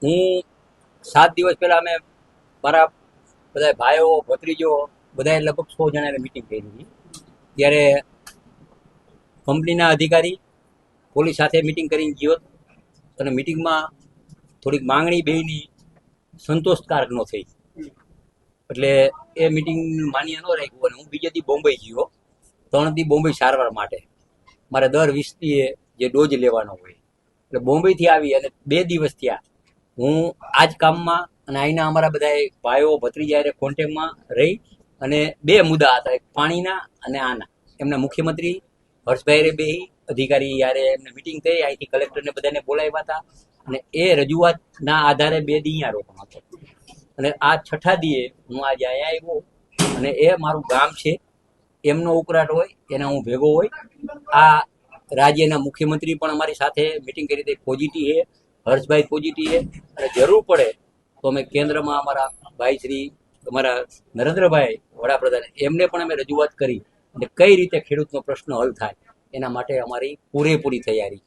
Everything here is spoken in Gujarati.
હું 7 દિવસ પહેલા અમે મારા બધા ભાઈઓ ભત્રીજો બધાએ લગભગ 100 જણાને મિટિંગ કરી હતી. ત્યારે કંપનીના અધિકારી પોલીસ સાથે મિટિંગ કરીને ગયો અને મિટિંગમાં થોડીક માંગણી બેયની સંતોષકારક ન થઈ, એટલે એ મિટિંગ માન્ય ન રાખ્યું અને હું બીજે દી બોમ્બે ગયો. 3 દી બોમ્બે સારવાર માટે. મારે દર 20 દીએ જે ડોઝ લેવાનો હોય, એટલે બોમ્બેથી આવી અને 2 દિવસ થયા હું આ જ કામમાં અને અહીંના અમારા બધા ભાઈઓ ભત્રીજા કોન્ટેક્ટમાં રહી. અને 2 મુદ્દા હતા, એક પાણીના અને આના. એમના મુખ્યમંત્રી હર્ષભાઈ બે અધિકારી યારે એમને મિટિંગ થઈ, અહીંથી કલેક્ટરને બધાને બોલાવ્યા હતા અને એ રજૂઆતના આધારે 2 દી અહીંયા રોકાણો હતો. અને આ 6ઠા દીએ હું આજે અહીંયા આવ્યો અને એ મારું ગામ છે, એમનો ઉકળાટ હોય એના હું ભેગો હોય. આ રાજ્યના મુખ્યમંત્રી પણ અમારી સાથે મિટિંગ કરી હતી, પોઝિટિવ છે, હર્ષભાઈ પોઝિટિવ છે. અને જરૂર પડે તો અમે કેન્દ્રમાં અમારા ભાઈ શ્રી અમારા નરેન્દ્રભાઈ વડાપ્રધાન એમને પણ અમે રજૂઆત કરી અને કઈ રીતે ખેડૂતનો પ્રશ્ન હલ થાય એના માટે અમારી પૂરેપૂરી તૈયારી.